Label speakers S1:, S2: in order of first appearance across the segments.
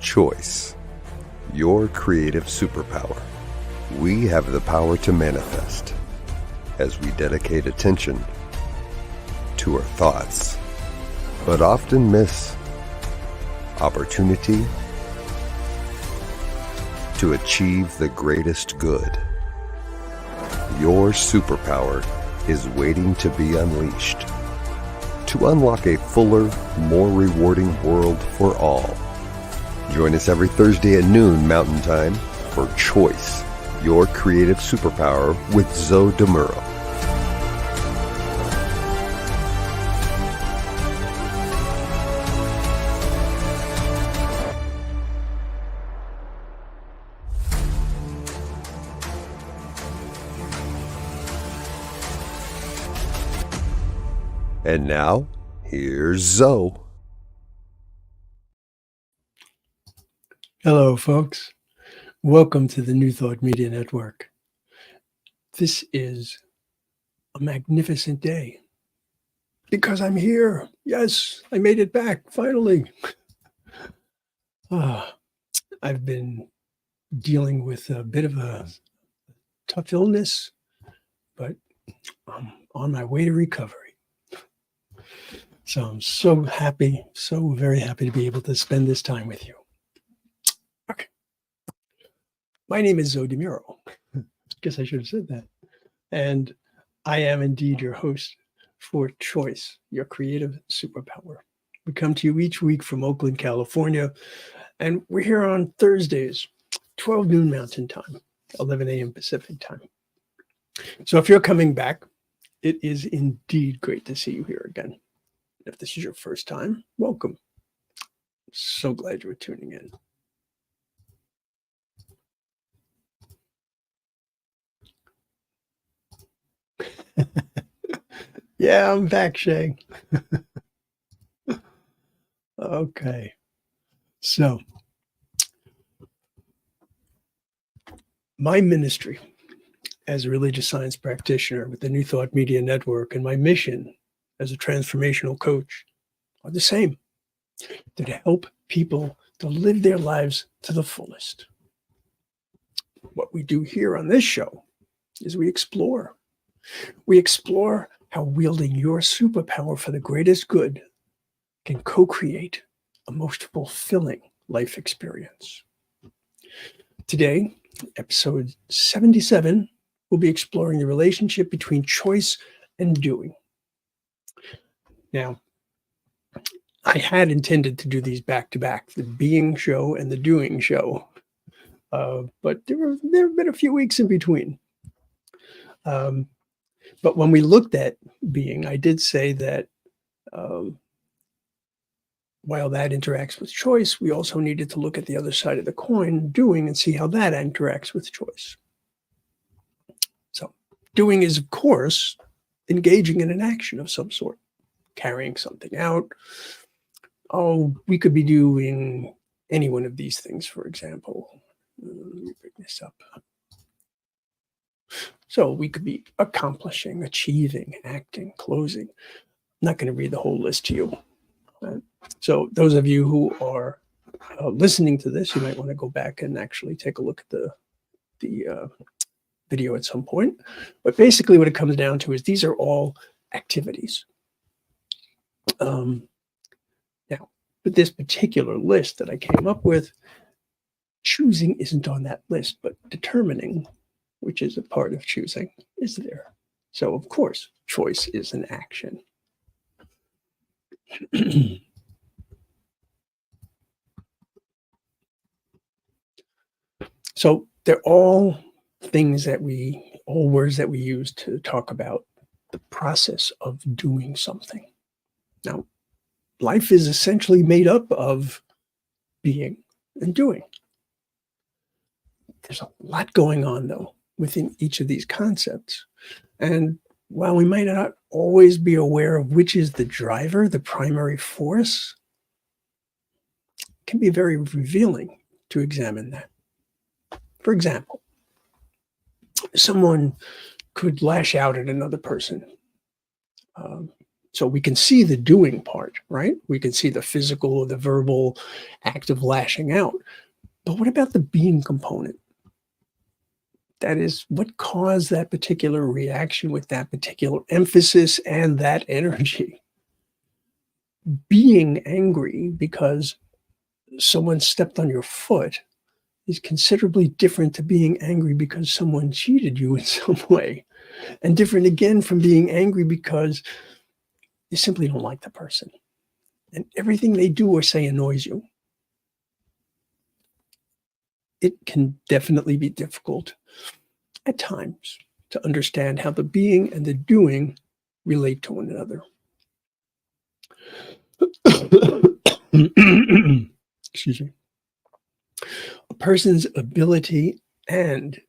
S1: Choice, your creative superpower. We have the power to manifest as we dedicate attention to our thoughts, but often miss opportunity to achieve the greatest good. Your superpower is waiting to be unleashed to unlock a fuller, more rewarding world for all. Join us every Thursday at noon Mountain Time for Choice, your creative superpower with Zoe Muro. And now, here's Zoe.
S2: Hello, folks. Welcome to the New Thought Media Network. This is a magnificent day because I'm here. Yes, I made it back, finally. I've been dealing with a bit of a tough illness, but I'm on my way to recovery. So I'm so happy, so very happy to be able to spend this time with you. Okay. My name is Zoe Muro. Guess I should have said that. And I am indeed your host for Choice, your creative superpower. We come to you each week from Oakland, California, and we're here on Thursdays, 12 noon Mountain Time, 11 a.m. Pacific Time. So if you're coming back, it is indeed great to see you here again. If this is your first time, welcome. So glad you were tuning in. Yeah, I'm back, Shay. Okay. So, my ministry as a religious science practitioner with the New Thought Media Network and my mission as a transformational coach are the same. They're to help people to live their lives to the fullest. What we do here on this show is we explore. We explore how wielding your superpower for the greatest good can co-create a most fulfilling life experience. Today, episode 77, we'll be exploring the relationship between choice and doing. Now, I had intended to do these back-to-back, the being show and the doing show, but there have been a few weeks in between. But when we looked at being, I did say that while that interacts with choice, we also needed to look at the other side of the coin, doing, and see how that interacts with choice. So doing is, of course, engaging in an action of some sort, carrying something out. Oh, we could be doing any one of these things, for example. Let me bring this up. So we could be accomplishing, achieving, acting, closing. I'm not going to read the whole list to you. So those of you who are listening to this, you might want to go back and actually take a look at the video at some point. But basically what it comes down to is these are all activities. Now, with this particular list that I came up with, choosing isn't on that list, but determining, which is a part of choosing, is there. So, of course, choice is an action. So they're all words that we use to talk about the process of doing something. Now, life is essentially made up of being and doing. There's a lot going on, though, within each of these concepts. And while we might not always be aware of which is the driver, the primary force, it can be very revealing to examine that. For example, someone could lash out at another person. So we can see the doing part, right? We can see the physical or the verbal act of lashing out. But what about the being component? That is what caused that particular reaction with that particular emphasis and that energy. Being angry because someone stepped on your foot is considerably different to being angry because someone cheated you in some way, and different again from being angry because you simply don't like the person and everything they do or say annoys you. It can definitely be difficult at times to understand how the being and the doing relate to one another. Excuse me. A person's ability and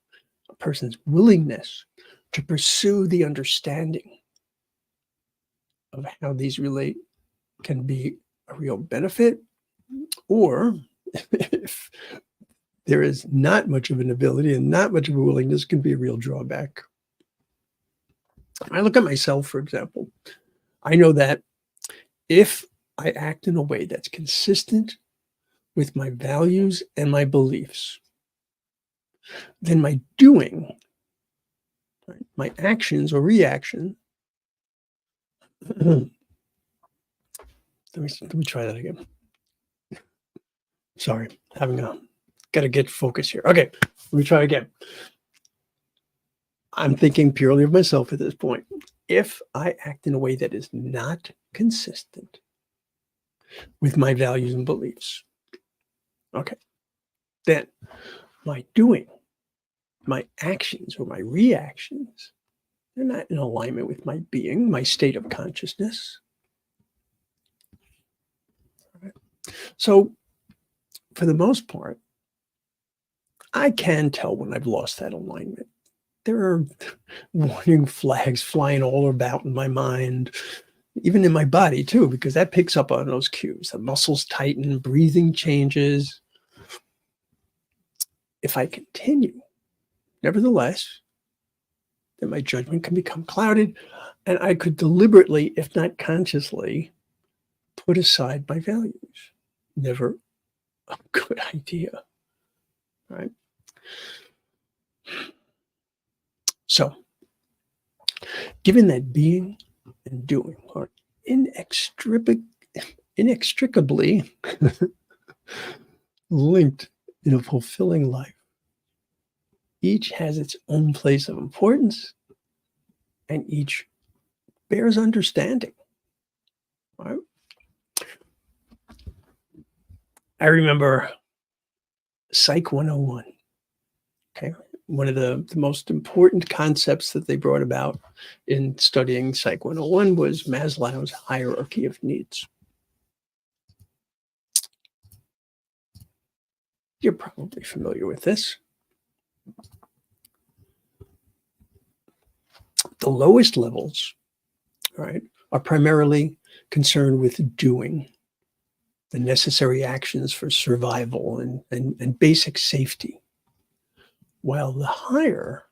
S2: a person's willingness to pursue the understanding of how these relate can be a real benefit, or if there is not much of an ability and not much of a willingness, can be a real drawback. I look at myself, for example. I know that if I act in a way that's consistent with my values and my beliefs, then my doing, right, my actions or reaction, let me try that again. Sorry, got to get focus here. Okay, let me try again. I'm thinking purely of myself at this point. If I act in a way that is not consistent with my values and beliefs, okay, then my doing, my actions or my reactions, they're not in alignment with my being, my state of consciousness. Right. So, for the most part, I can tell when I've lost that alignment. There are warning flags flying all about in my mind, even in my body too, because that picks up on those cues. The muscles tighten, breathing changes. If I continue, nevertheless, then my judgment can become clouded, and I could deliberately, if not consciously, put aside my values. Never a good idea, right? So, given that being and doing are inextricably linked in a fulfilling life, each has its own place of importance, and each bears understanding. Right? I remember Psych 101. Okay. One of the most important concepts that they brought about in studying Psych 101 was Maslow's hierarchy of needs. You're probably familiar with this. The lowest levels, right, are primarily concerned with doing the necessary actions for survival and basic safety, while the higher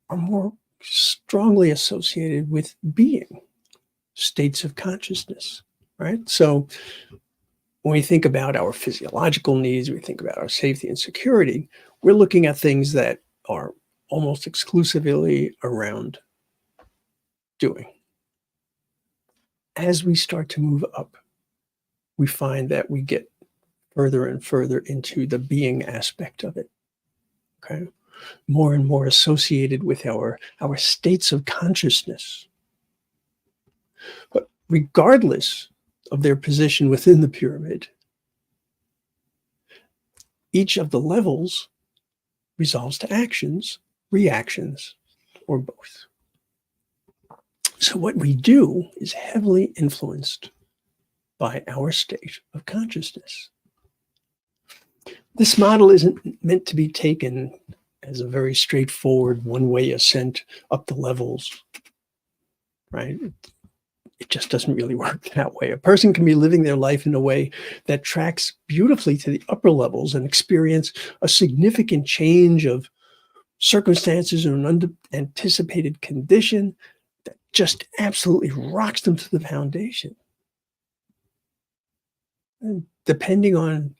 S2: are more strongly associated with being, states of consciousness, right? So when we think about our physiological needs, we think about our safety and security, we're looking at things that are almost exclusively around doing. As we start to move up, we find that we get further and further into the being aspect of it, okay? More and more associated with our states of consciousness. But regardless of their position within the pyramid, each of the levels resolves to actions, reactions, or both. So what we do is heavily influenced by our state of consciousness. This model isn't meant to be taken as a very straightforward one-way ascent up the levels, right? It just doesn't really work that way. A person can be living their life in a way that tracks beautifully to the upper levels and experience a significant change of circumstances or an unanticipated condition that just absolutely rocks them to the foundation. And depending on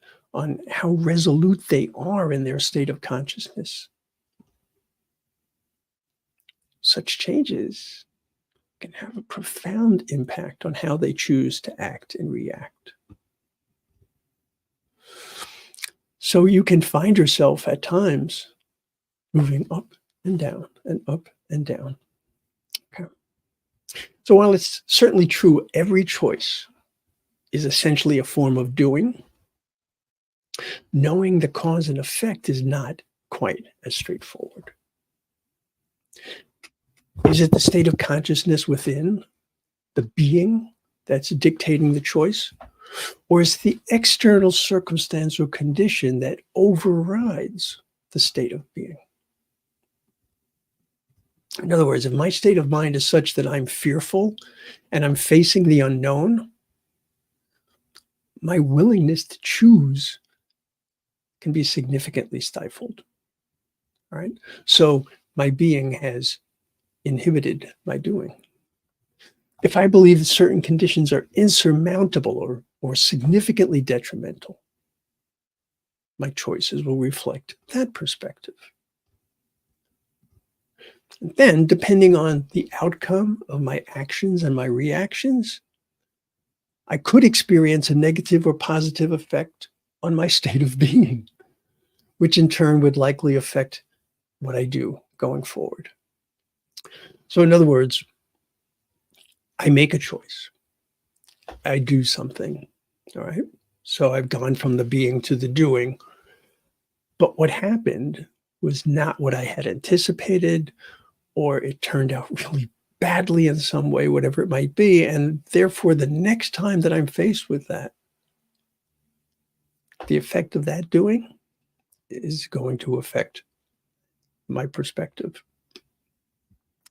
S2: how resolute they are in their state of consciousness, such changes can have a profound impact on how they choose to act and react. So you can find yourself at times moving up and down and up and down. Okay. So while it's certainly true every choice is essentially a form of doing, knowing the cause and effect is not quite as straightforward. Is it the state of consciousness within, the being, that's dictating the choice? Or is it the external circumstance or condition that overrides the state of being? In other words, if my state of mind is such that I'm fearful and I'm facing the unknown, my willingness to choose can be significantly stifled. All right. So my being has inhibited my doing. If I believe that certain conditions are insurmountable or significantly detrimental, my choices will reflect that perspective. And then, depending on the outcome of my actions and my reactions, I could experience a negative or positive effect on my state of being, which in turn would likely affect what I do going forward. So in other words, I make a choice. I do something, all right? So I've gone from the being to the doing. But what happened was not what I had anticipated, or it turned out really badly in some way, whatever it might be. And therefore, the next time that I'm faced with that, the effect of that doing is going to affect my perspective.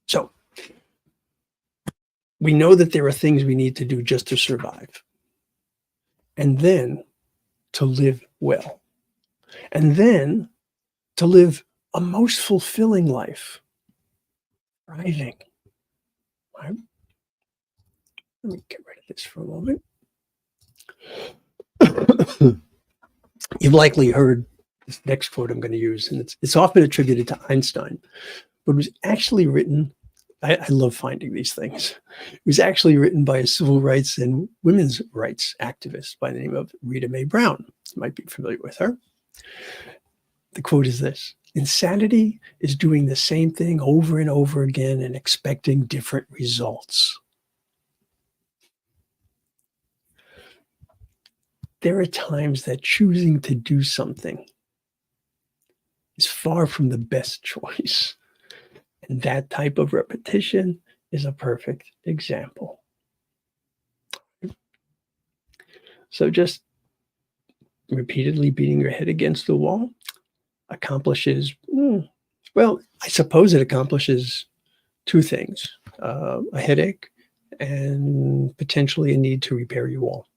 S2: So we know that there are things we need to do just to survive, and then to live well, and then to live a most fulfilling life, thriving. Right? Let me get rid of this for a moment. You've likely heard this next quote I'm going to use, and it's often attributed to Einstein, but it was actually written. I love finding these things. It was actually written by a civil rights and women's rights activist by the name of Rita Mae Brown. You might be familiar with her. The quote is this: "Insanity is doing the same thing over and over again and expecting different results." There are times that choosing to do something is far from the best choice. And that type of repetition is a perfect example. So just repeatedly beating your head against the wall accomplishes, well, I suppose it accomplishes two things, a headache and potentially a need to repair your wall.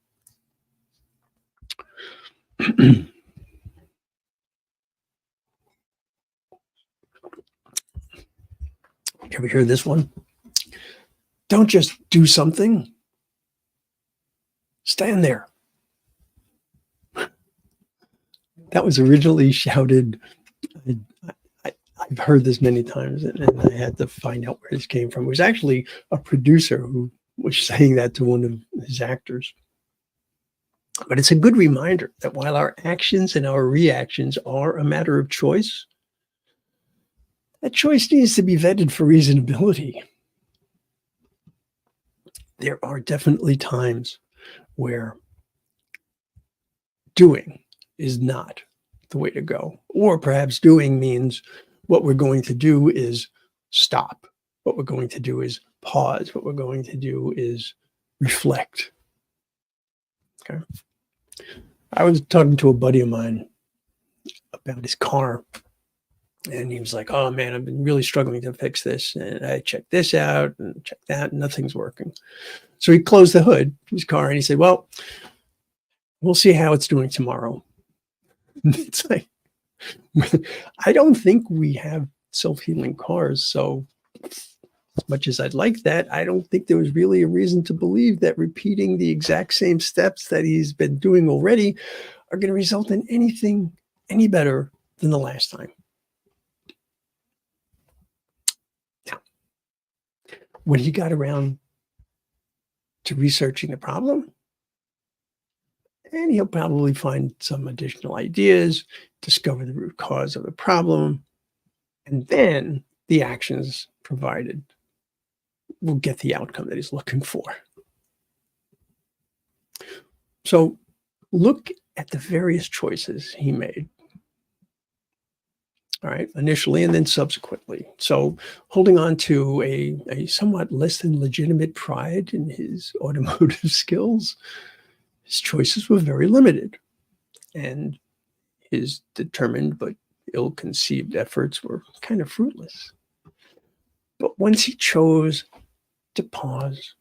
S2: You ever hear this one? Don't just do something. Stand there. That was originally shouted. I've heard this many times, and I had to find out where this came from. It was actually a producer who was saying that to one of his actors. But it's a good reminder that while our actions and our reactions are a matter of choice, that choice needs to be vetted for reasonability. There are definitely times where doing is not the way to go. Or perhaps doing means what we're going to do is stop. What we're going to do is pause. What we're going to do is reflect. Okay. I was talking to a buddy of mine about his car. And he was like, "Oh man, I've been really struggling to fix this. And I checked this out and checked that, and nothing's working." So he closed the hood of his car and he said, "Well, we'll see how it's doing tomorrow." It's like, I don't think we have self-healing cars. So much as I'd like that, I don't think there was really a reason to believe that repeating the exact same steps that he's been doing already are going to result in anything any better than the last time. Now, when he got around to researching the problem, and he'll probably find some additional ideas, discover the root cause of the problem, and then the actions provided will get the outcome that he's looking for. So look at the various choices he made, all right, initially and then subsequently. So holding on to a somewhat less than legitimate pride in his automotive skills, his choices were very limited, and his determined but ill-conceived efforts were kind of fruitless. But once he chose to pause,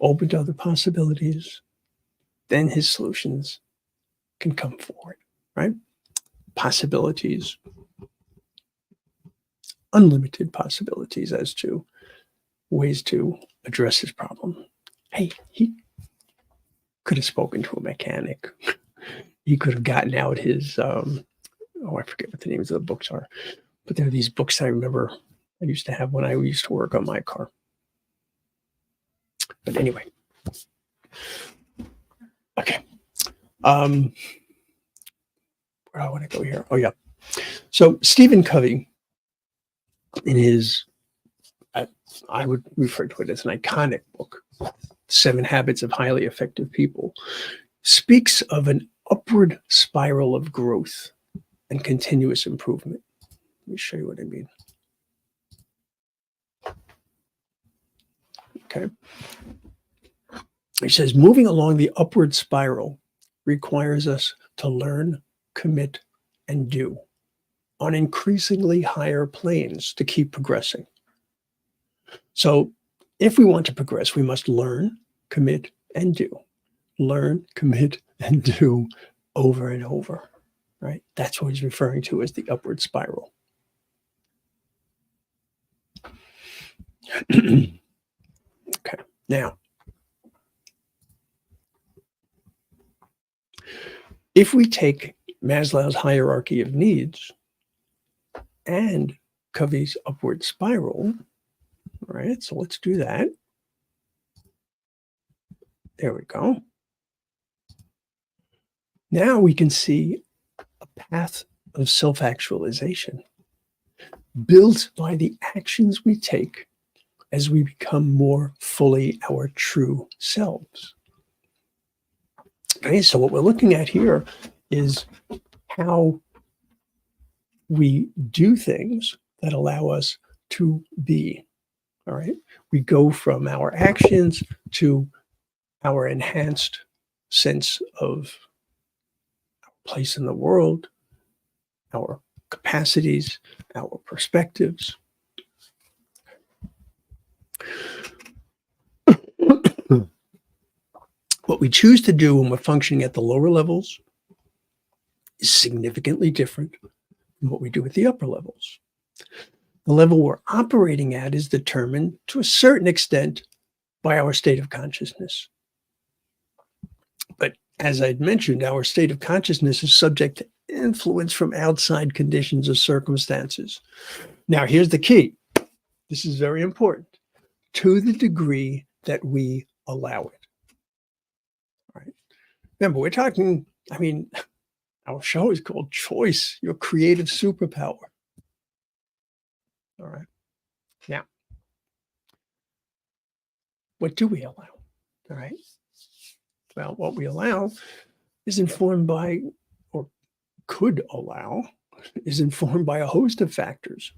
S2: open to other possibilities, then his solutions can come forward, right? Possibilities, unlimited possibilities as to ways to address his problem. Hey, he could have spoken to a mechanic. He could have gotten out his, I forget what the names of the books are, but there are these books I remember I used to have when I used to work on my car. But anyway, okay. Where do I want to go here? Oh, yeah. So Stephen Covey, in his, I would refer to it as an iconic book, 7 Habits of Highly Effective People, speaks of an upward spiral of growth and continuous improvement. Let me show you what I mean. Okay. He says, moving along the upward spiral requires us to learn, commit, and do on increasingly higher planes to keep progressing. So if we want to progress, we must learn, commit, and do. Learn, commit, and do over and over, right? That's what he's referring to as the upward spiral. Okay, now, if we take Maslow's hierarchy of needs and Covey's upward spiral, all right, so let's do that. There we go. Now we can see a path of self-actualization built by the actions we take as we become more fully our true selves. Okay, so what we're looking at here is how we do things that allow us to be. All right, we go from our actions to our enhanced sense of our place in the world, our capacities, our perspectives. What we choose to do when we're functioning at the lower levels is significantly different from what we do at the upper levels. The level we're operating at is determined to a certain extent by our state of consciousness. But as I'd mentioned, our state of consciousness is subject to influence from outside conditions or circumstances. Now, here's the key. This is very important. To the degree that we allow it. All right. Remember, we're talking, our show is called Choice, Your Creative Superpower. All right. Now, what do we allow? All right. Well, what we allow is informed by, or could allow, is informed by a host of factors.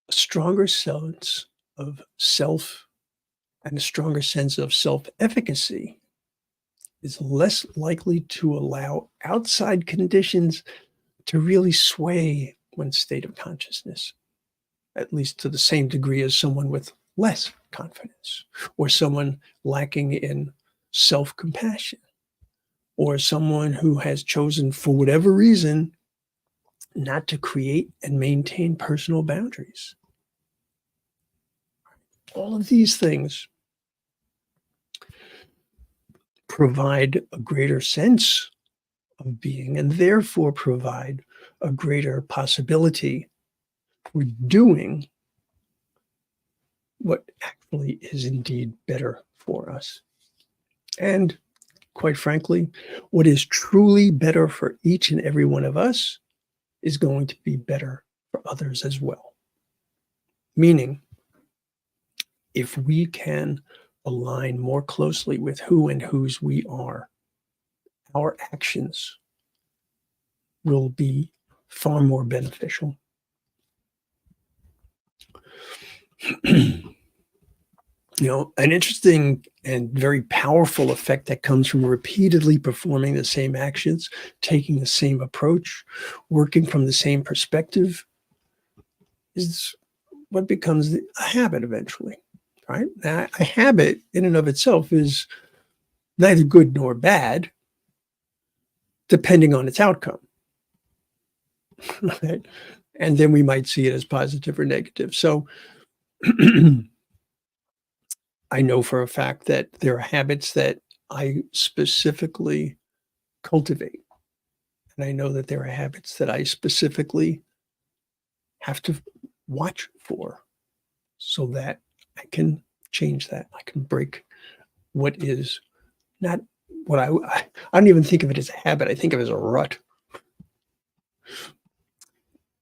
S2: A stronger sense of self and a stronger sense of self-efficacy is less likely to allow outside conditions to really sway one's state of consciousness, at least to the same degree as someone with less confidence, or someone lacking in self-compassion, or someone who has chosen, for whatever reason, not to create and maintain personal boundaries. All of these things provide a greater sense of being and therefore provide a greater possibility for doing what actually is indeed better for us. And quite frankly, what is truly better for each and every one of us is going to be better for others as well. Meaning, if we can align more closely with who and whose we are, our actions will be far more beneficial. An interesting and very powerful effect that comes from repeatedly performing the same actions, taking the same approach, working from the same perspective, is what becomes a habit eventually, right? Now, a habit in and of itself is neither good nor bad, depending on its outcome, right? And then we might see it as positive or negative. So I know for a fact that there are habits that I specifically cultivate. And I know that there are habits that I specifically have to watch for so that I can change that. I can break what is not what I don't even think of it as a habit. I think of it as a rut.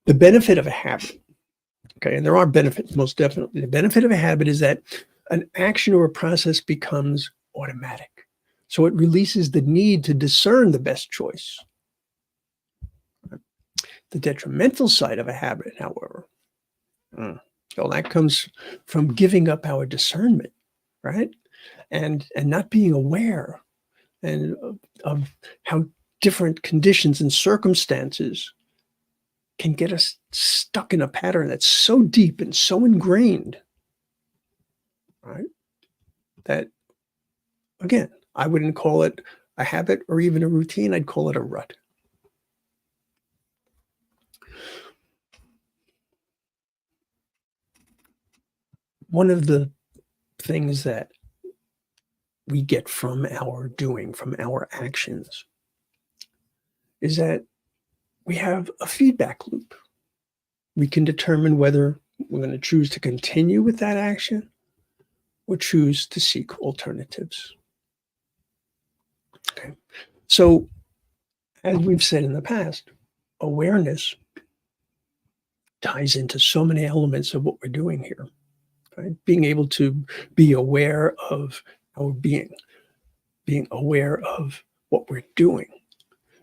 S2: The benefit of a habit, okay, and there are benefits, most definitely. The benefit of a habit is that an action or a process becomes automatic. So it releases the need to discern the best choice. The detrimental side of a habit, however, well, that comes from giving up our discernment, right? And not being aware and of how different conditions and circumstances can get us stuck in a pattern that's so deep and so ingrained, right? That, again, I wouldn't call it a habit or even a routine. I'd call it a rut. One of the things that we get from our doing, from our actions, is that we have a feedback loop. We can determine whether we're going to choose to continue with that action or choose to seek alternatives. Okay. So, as we've said in the past, awareness ties into so many elements of what we're doing here. Right? Being able to be aware of our being aware of what we're doing,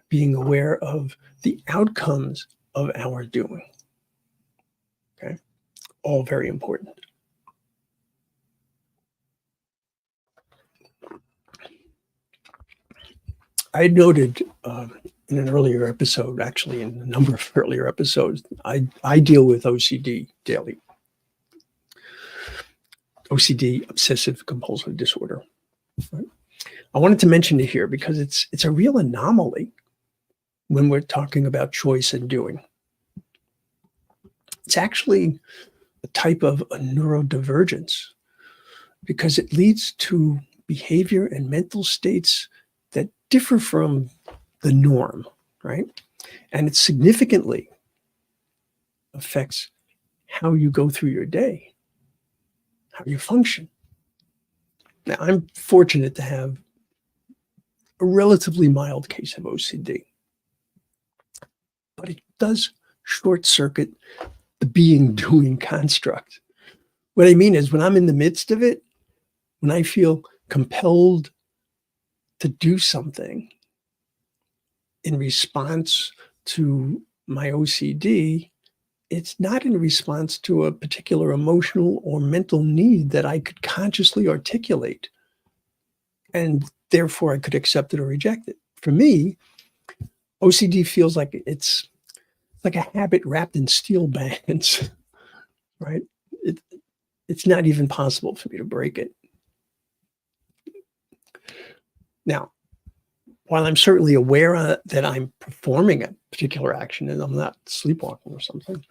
S2: being aware of the outcomes of our doing. Okay, all very important. I noted in an earlier episode, actually in a number of earlier episodes, I deal with OCD daily. OCD, obsessive compulsive disorder. Right? I wanted to mention it here because it's a real anomaly when we're talking about choice and doing. It's actually a type of a neurodivergence because it leads to behavior and mental states that differ from the norm, right? And it significantly affects how you go through your day, how you function. Now, I'm fortunate to have a relatively mild case of OCD, but it does short circuit the being-doing construct. What I mean is when I'm in the midst of it, when I feel compelled to do something in response to my OCD, it's not in response to a particular emotional or mental need that I could consciously articulate, and therefore I could accept it or reject it. For me, OCD feels like it's like a habit wrapped in steel bands, right? It's not even possible for me to break it. Now, while I'm certainly aware that I'm performing a particular action and I'm not sleepwalking or something,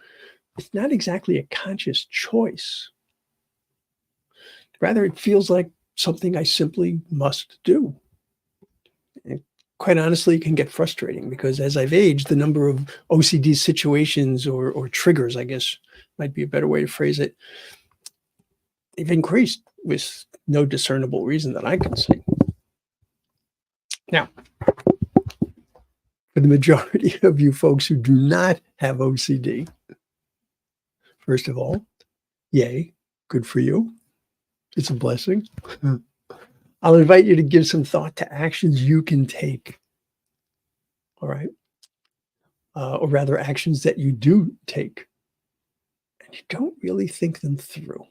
S2: it's not exactly a conscious choice. Rather, it feels like something I simply must do. And quite honestly, it can get frustrating because as I've aged, the number of OCD situations or triggers, I guess might be a better way to phrase it, they've increased with no discernible reason that I can see. Now, for the majority of you folks who do not have OCD, first of all, yay, good for you. It's a blessing. I'll invite you to give some thought to actions you can take. All right. Or rather, actions that you do take and you don't really think them through.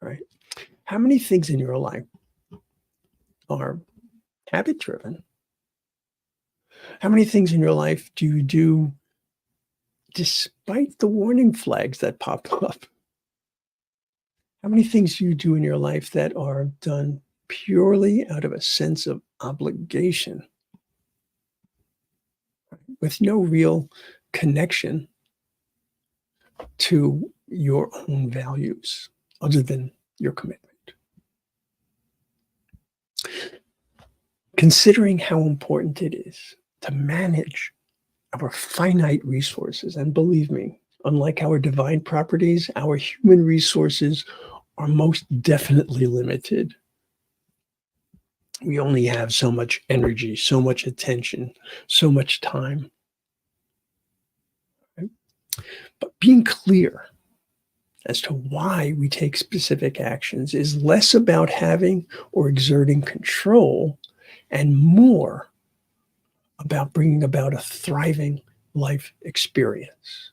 S2: All right. How many things in your life are habit driven? How many things in your life do you do despite the warning flags that pop up? How many things do you do in your life that are done purely out of a sense of obligation with no real connection to your own values other than your commitment? Considering how important it is to manage our finite resources, and believe me, unlike our divine properties, our human resources are most definitely limited. We only have so much energy, so much attention, so much time. Right? But being clear as to why we take specific actions is less about having or exerting control and more about bringing about a thriving life experience.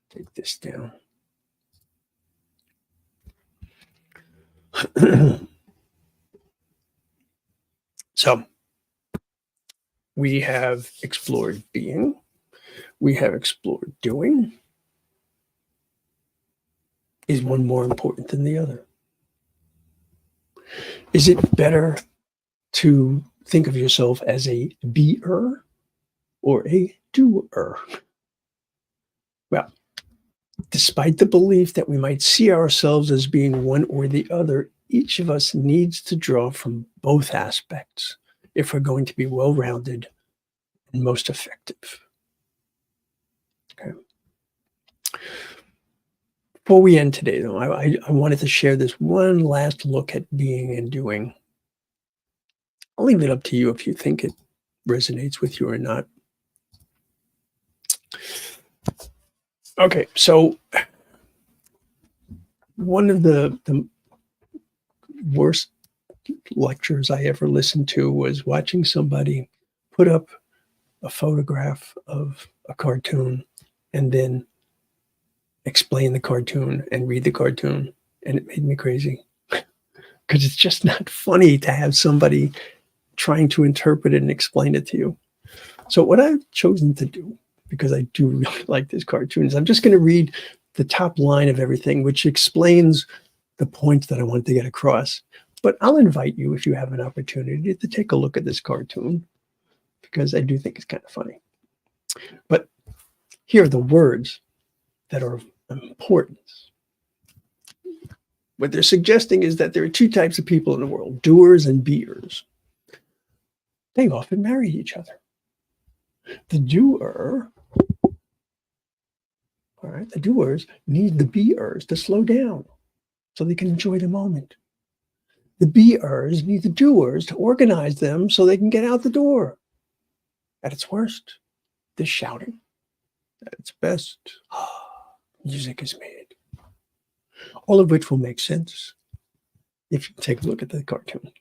S2: Take this down. So we have explored being, we have explored doing. Is one more important than the other? Is it better to think of yourself as a beer or a doer? Well, despite the belief that we might see ourselves as being one or the other, each of us needs to draw from both aspects if we're going to be well-rounded and most effective. Okay. Before we end today, though, I wanted to share this one last look at being and doing. I'll leave it up to you if you think it resonates with you or not. Okay, so one of the worst lectures I ever listened to was watching somebody put up a photograph of a cartoon and then explain the cartoon and read the cartoon. And it made me crazy because it's just not funny to have somebody trying to interpret it and explain it to you. So what I've chosen to do, because I do really like this cartoon, is I'm just going to read the top line of everything, which explains the points that I want to get across. But I'll invite you, if you have an opportunity, to take a look at this cartoon, because I do think it's kind of funny. But here are the words that are of importance. What they're suggesting is that there are two types of people in the world, doers and beers. They often marry each other. The doer, all right, the doers need the beers to slow down so they can enjoy the moment. The beers need the doers to organize them so they can get out the door. At its worst, they're shouting. At its best, music is made. All of which will make sense if you take a look at the cartoon.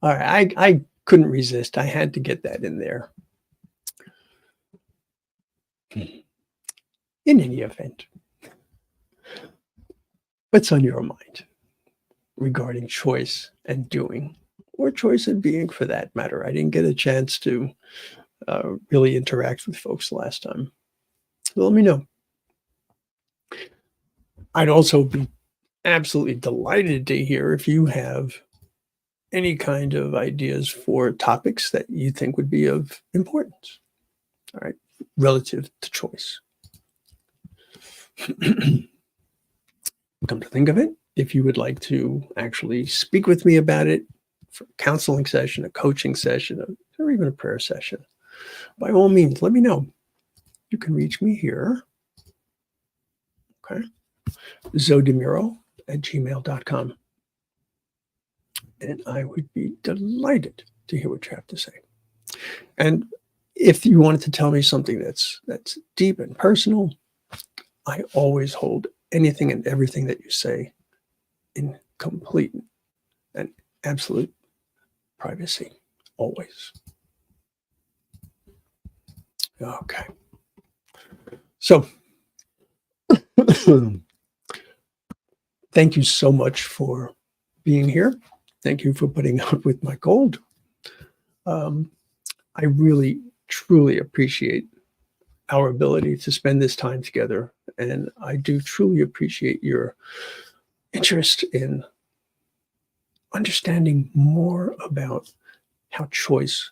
S2: All right, I couldn't resist. I had to get that in there. In any event, what's on your mind regarding choice and doing, or choice and being for that matter? I didn't get a chance to really interact with folks last time. So let me know. I'd also be absolutely delighted to hear if you have any kind of ideas for topics that you think would be of importance, all right, relative to choice. Come to think of it, if you would like to actually speak with me about it for a counseling session, a coaching session, or even a prayer session, by all means, let me know. You can reach me here. Okay. zodemuro@gmail.com. And I would be delighted to hear what you have to say. And if you wanted to tell me something that's deep and personal, I always hold anything and everything that you say in complete and absolute privacy, always. Okay. So, thank you so much for being here. Thank you for putting up with my cold. I really, truly appreciate our ability to spend this time together. And I do truly appreciate your interest in understanding more about how choice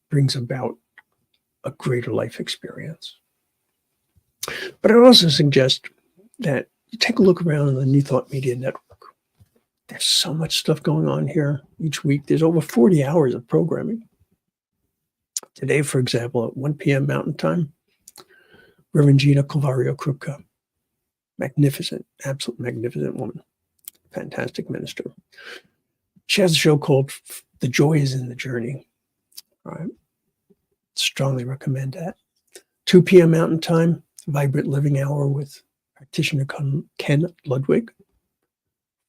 S2: brings about a greater life experience. But I also suggest that you take a look around on the New Thought Media Network. There's so much stuff going on here each week. There's over 40 hours of programming. Today, for example, at 1 p.m. Mountain Time, Reverend Gina Calvario Krupka, magnificent, absolute magnificent woman, fantastic minister. She has a show called The Joy is in the Journey. All right. Strongly recommend that. 2 p.m. Mountain Time, Vibrant Living Hour with Practitioner Ken Ludwig.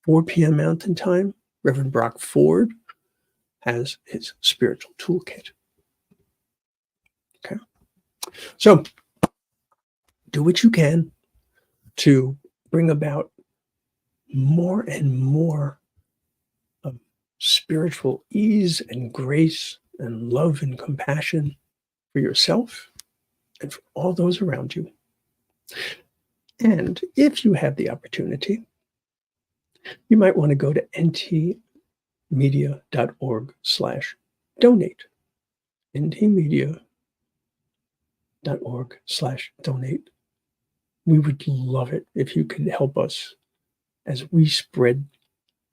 S2: 4 p.m. Mountain Time, Reverend Brock Ford has his spiritual toolkit. Okay. So do what you can to bring about more and more of spiritual ease and grace and love and compassion for yourself and for all those around you. And if you have the opportunity, you might want to go to ntmedia.org/donate. ntmedia.org/donate. We would love it if you could help us as we spread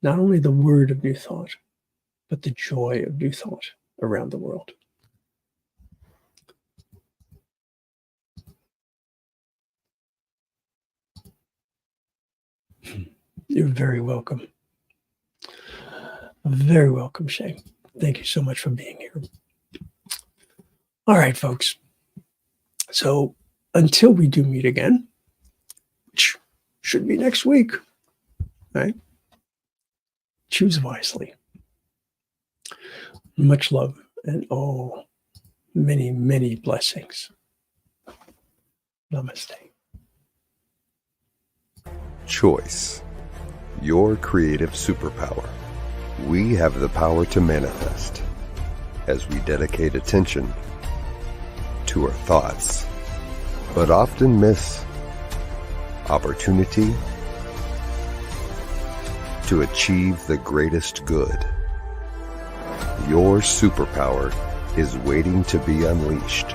S2: not only the word of New Thought, but the joy of New Thought around the world. You're very welcome. Very welcome, Shay. Thank you so much for being here. All right, folks. So until we do meet again, which should be next week, right? Choose wisely. Much love and many, many blessings. Namaste.
S1: Choice, your creative superpower. We have the power to manifest as we dedicate attention to our thoughts, but often miss opportunity to achieve the greatest good. Your superpower is waiting to be unleashed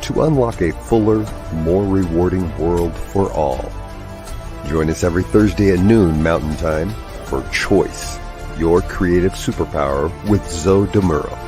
S1: to unlock a fuller, more rewarding world for all. Join us every Thursday at noon Mountain Time for Choice, your creative superpower with Zo DeMuro.